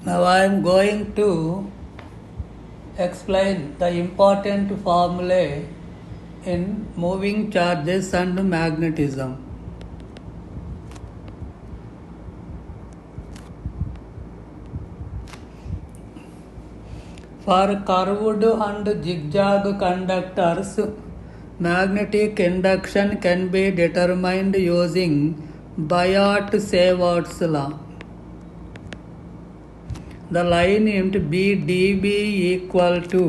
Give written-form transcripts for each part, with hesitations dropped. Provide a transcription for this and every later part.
Now I am going to explain the important formulae in moving charges and magnetism. For curved and zigzag conductors, magnetic induction can be determined using Biot-Savart's law. The line int B dB equal to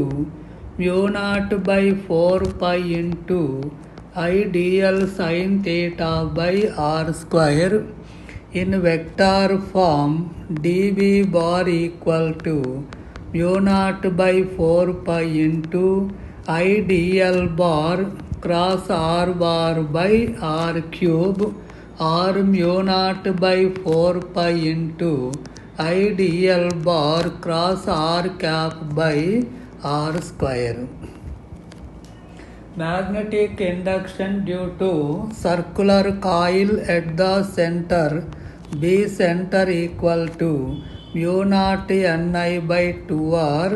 mu naught by 4 pi into I dl sin theta by r square in vector form dB bar equal to mu naught by 4 pi into I dl bar cross r bar by r cube or mu naught by 4 pi into I dl bar cross r cap by r square. Magnetic induction due to circular coil at the center B center equal to mu naught Ni by 2r,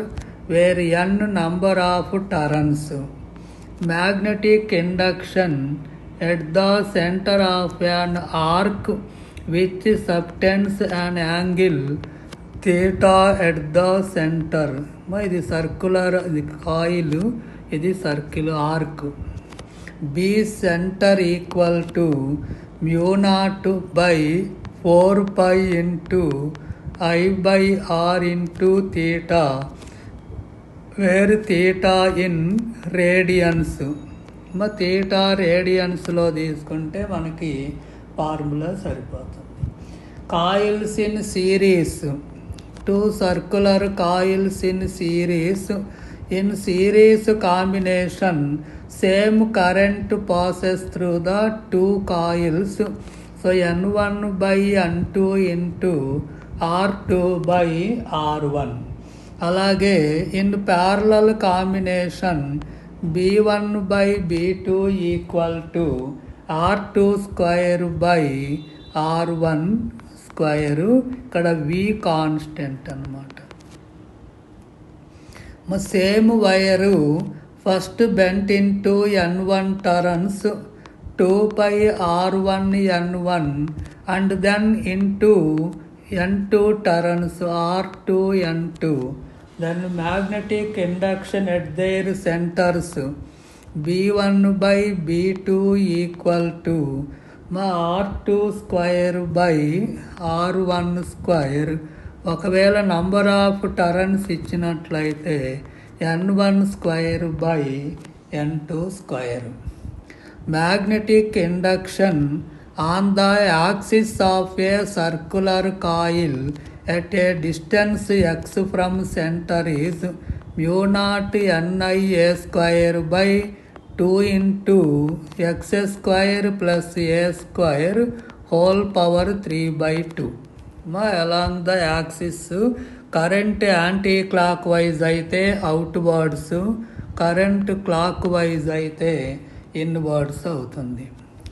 where n number of turns. Magnetic induction at the center of an arc which subtends an angle theta at the center. This circular coil, this circular arc. B center equal to mu naught by 4 pi into I by r into theta, where theta in radians. theta radians లో తీసుకుంటే మనకి formula సరిపోతుంది. Coils in series, two circular coils in series combination same current passes through the two coils. So N1 by N2 into R2 by R1. అలాగే in parallel combination B1 by B2 equal to R2 square by R1 square. ఇక్కడ V constant అన్నమాట. Same wire first bent into N1 turns 2 pi R1 N1 and then into N2 turns R2 N2. Then magnetic induction at their centers B1 by B2 equal to R2 square by R1 square. ఒకవేళ number of turns ఇచ్చినట్లయితే N1 square by N2 square. Magnetic induction on the axis of a circular coil at a distance x from center is mu naught Ni a square by 2 into x square plus a square whole power 3 by 2. Along the axis current anti-clockwise అయితే outwards, current clockwise అయితే inwards అవుతుంది.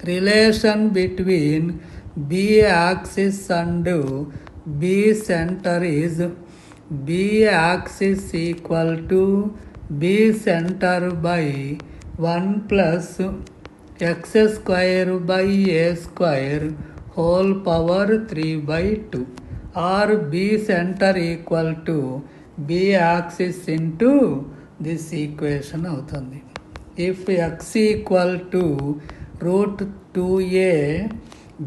Relation between B axis and B centre is B axis equal to B centre by 1 plus x square by a square whole power 3 by 2 r B centre equal to B axis into this equation అవుతుంది. If x equal to root 2a,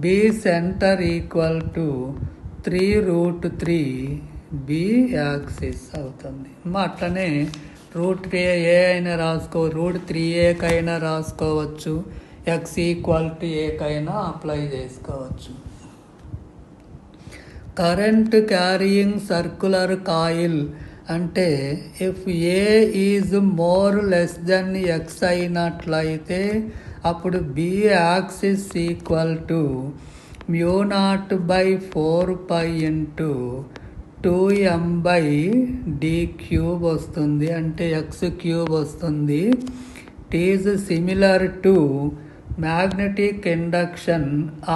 b center equal to 3 root 3 b axis అవుతుంది. అట్లనే route 3a అయినా route 3a కైనా రాసుకోవచ్చు, x equal to a కైనా apply చేసుకోవచ్చు. Current carrying circular coil అంటే if a is more less than x అయినట్లయితే అప్పుడు B axis equal to mu naught by 4 pi into 2m by d cube వస్తుంది, అంటే x cube వస్తుంది. It is similar to magnetic induction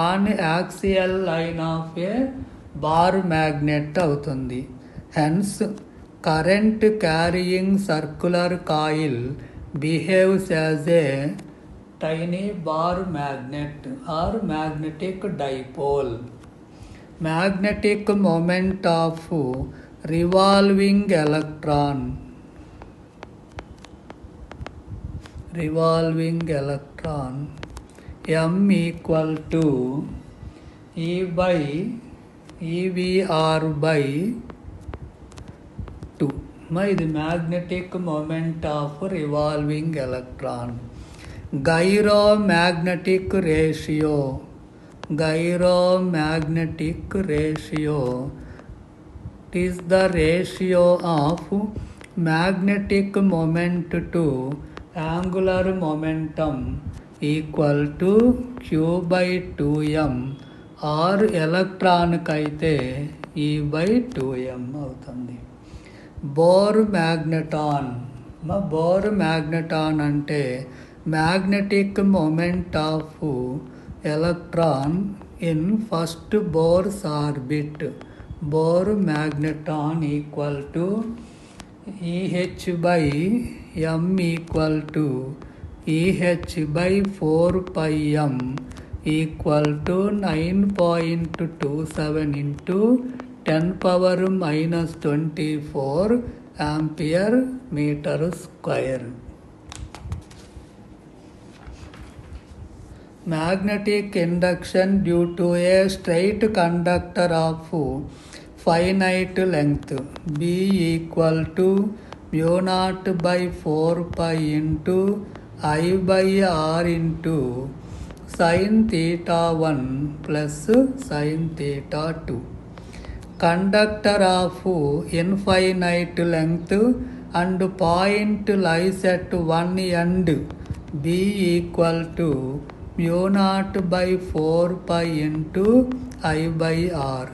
on axial line of a bar magnet అవుతుంది. Hence, current carrying circular coil behaves as a tiny bar magnet or magnetic dipole. Magnetic moment of revolving electron M equal to EVR by 2. ఇది magnetic moment of revolving electron. Gyromagnetic ratio is the ratio of magnetic moment to angular momentum equal to Q by 2m or electron కైతే E by 2m అవుతుంది. Bore మ్యాగ్నెటాన్ అంటే magnetic moment of electron in first Bohr's orbit. Bohr magneton equal to EH by m equal to EH by 4 pi m equal to 9.27 into 10 power minus 24 ampere meter square. Magnetic induction due to a straight conductor of finite length B equal to mu naught by 4 pi into I by R into sin theta 1 plus sin theta 2. Conductor of infinite length and point lies at one end B equal to mu naught by 4 pi into I by R.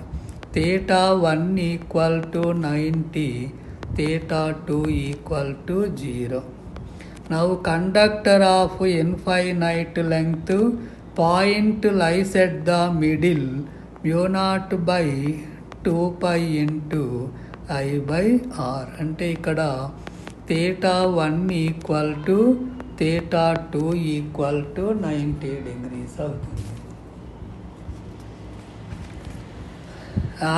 Theta 1 equal to 90, theta 2 equal to 0. Now conductor of infinite length, point lies at the middle, mu naught by 2 pi into I by R. అంటే ఇక్కడ theta 1 equal to theta 2 equal to 90 degrees అవుతుంది.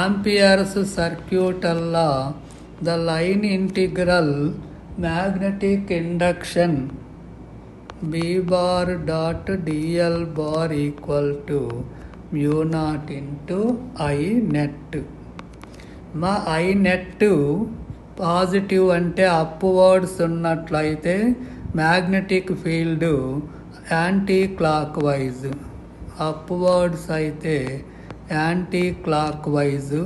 Ampere's circuit law, the line integral magnetic induction B bar dot dl bar equal to mu naught into I net. మా I net positive అంటే upwards ఉన్నట్లయితే magnetic field anticlockwise, upwards అయితే anticlockwise,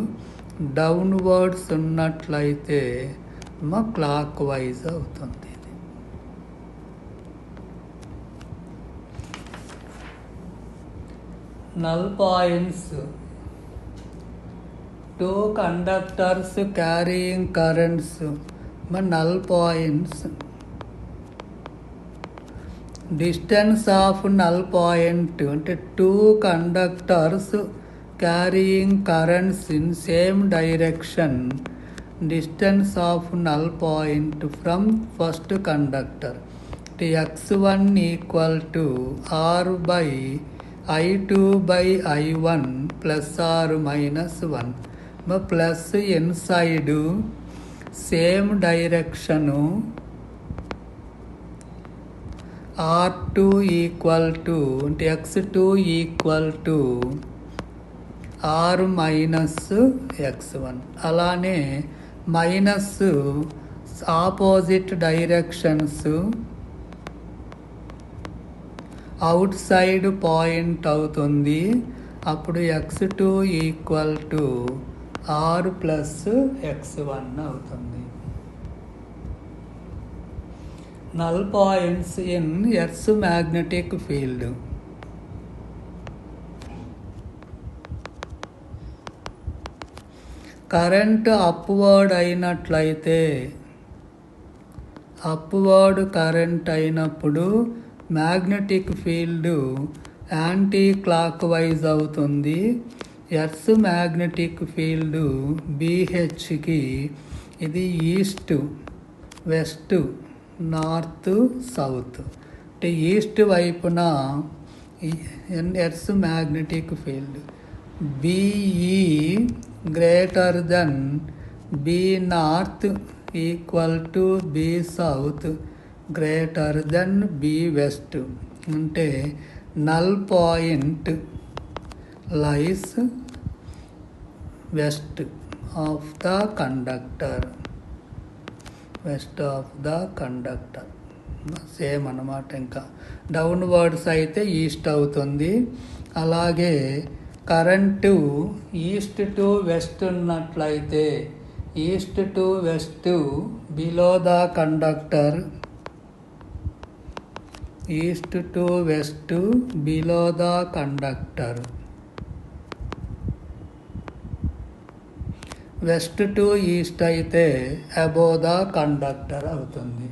downwards ఉన్నట్లయితే clockwise అవుతుంది. Null points, two conductors carrying currents. Null points, distance of null point అంటే two conductors carrying currents in same direction. Distance of null point from first conductor x1 equal to r by I2 by I1 plus or minus 1. Plus inside same direction R2 equal to అంటే x2 equal to R minus x1. అలానే minus opposite directions out side point అవుతుంది. అప్పుడు x2 equal to R plus x1 అవుతుంది. Null points in earth magnetic field. Current upward అయినట్లయితే, upward current అయినప్పుడు magnetic field anti clock wise అవుతుంది. Earth magnetic field BHకి ఇది east west north south. అంటే east వైపున earth magnetic field BE greater than B north equal to B south greater than B west. అంటే null point lies west of the conductor. West of the conductor same అన్నమాట. ఇంకా downwards అయితే east అవుతుంది. అలాగే current east to west ఉన్నట్లయితే east to west below the conductor, east to west below the conductor, west to east అయితే above the conductor అవుతుంది.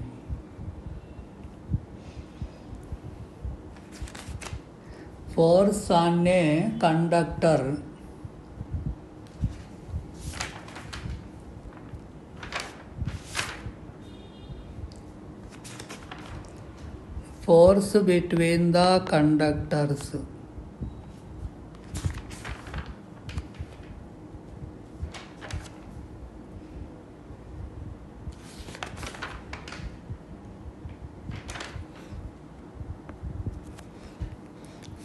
Force on a conductor force between the conductors.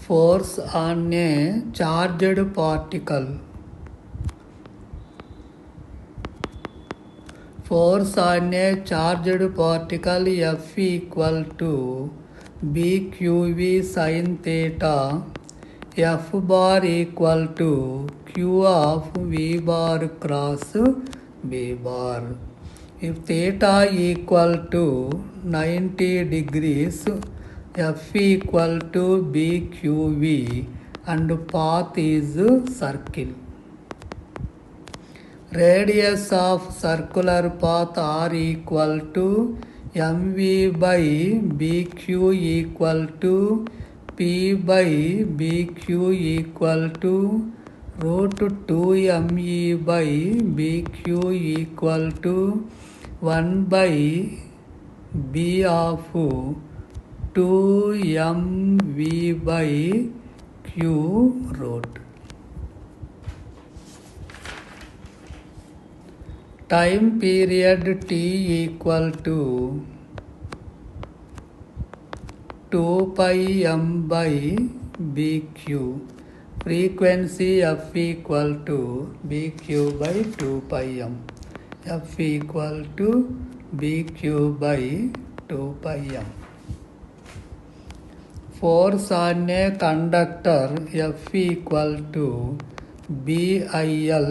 Force on a charged particle. Force on a charged particle F equal to BQV sin theta. F bar equal to Q of V bar cross B bar. If theta equal to 90 degrees, F equal to BQV and path is circle. Radius of circular path R equal to MV by BQ equal to P by BQ equal to root 2ME by BQ equal to 1 by B of 2MV by Q root. Time period T equal to 2 pi m by BQ. Frequency F equal to BQ by 2 pi m. F equal to BQ by 2 pi m. Force on a conductor F equal to BIL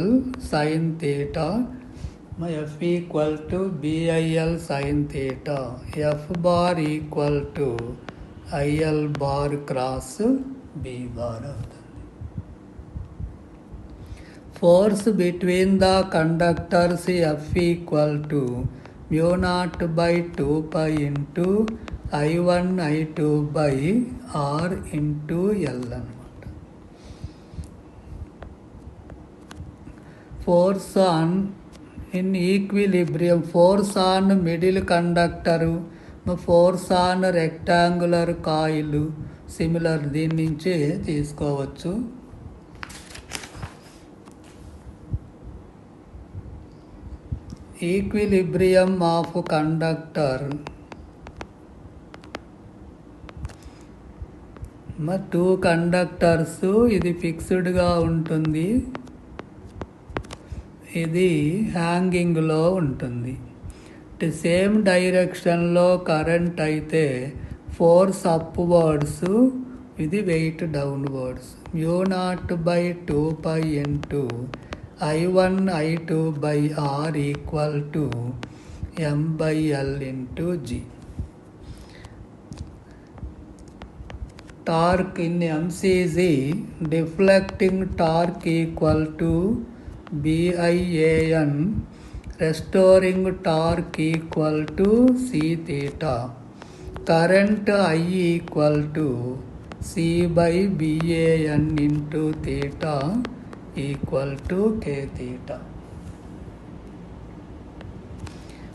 sin theta. F equal to BIL sin theta. F bar equal to IL bar cross B bar. Force between the conductors F equal to mu naught by 2 pi into I1 I2 by R into L అన్నమాట. Force on in equilibrium, force on middle conductor, force on rectangular coil, similar దీని నుంచి తీసుకోవచ్చు. Equilibrium of conductor, two conductors, ఇది ఫిక్స్డ్గా ఉంటుంది, ఇది హ్యాంగింగ్లో ఉంటుంది. Same డైరెక్షన్లో current అయితే ఫోర్స్ అప్వర్డ్స్, ఇది weight downwards. mu naught by 2 pi into I1 I2 by R equal to M by L into G. Torque in MCG, deflecting torque equal to BIAN, restoring torque equal to C theta. Current I equal to C by BAN into theta equal to k theta.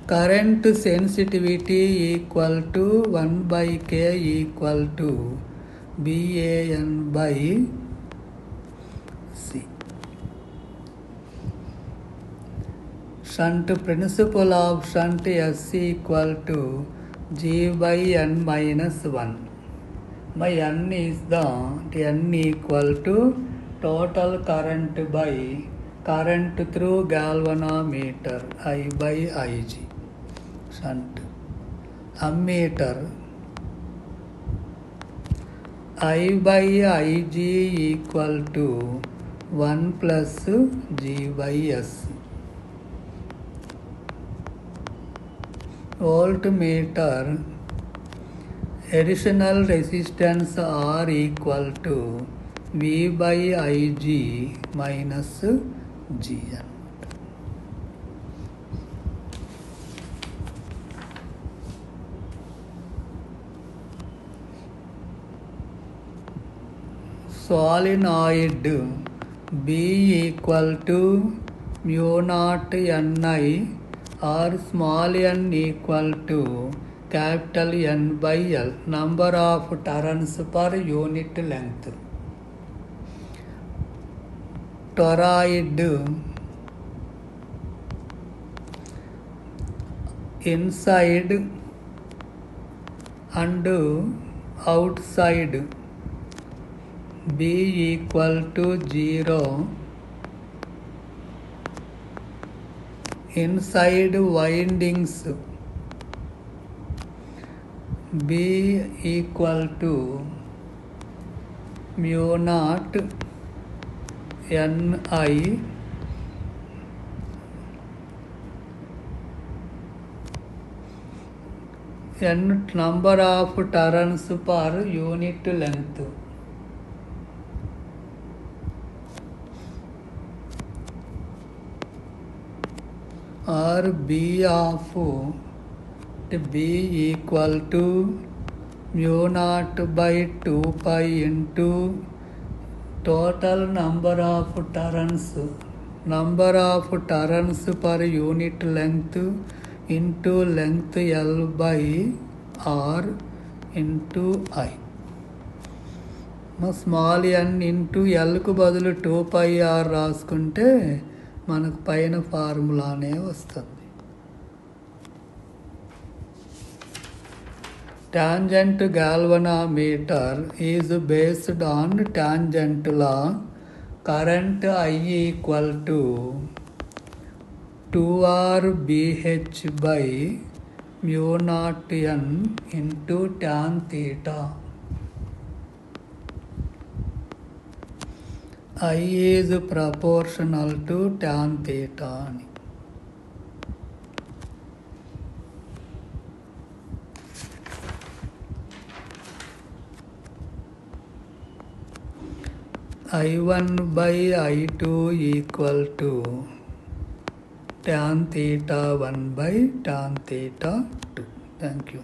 Current sensitivity equal to 1 by k equal to BAN by C. Shunt principle of shunt S equal to G by N minus 1. By N is the N equal to total current by current through galvanometer I by Ig. Shunt. Ammeter I by Ig equal to 1 plus G by S. Voltmeter additional resistance R equal to V by Ig minus Gn. Solenoid B equal to mu naught Ni or small n equal to capital N by L, number of turns per unit length. Toroid inside and outside B equal to 0. Inside windings B equal to mu naught Ni N number of turns per unit length. Or B of B equal to mu naught by 2 pi into total number of turns per unit length into length L by R into I. Small n into L కు బదులు 2 pi R రాసుకుంటే మనకు పైన ఫార్ములానే వస్తుంది. Tangent galvanometer is based on tangent law. Current I equal to 2R BH by mu naught N into tan theta. I is proportional to tan theta అని. I1 by I2 equal to tan theta 1 by tan theta 2. Thank you.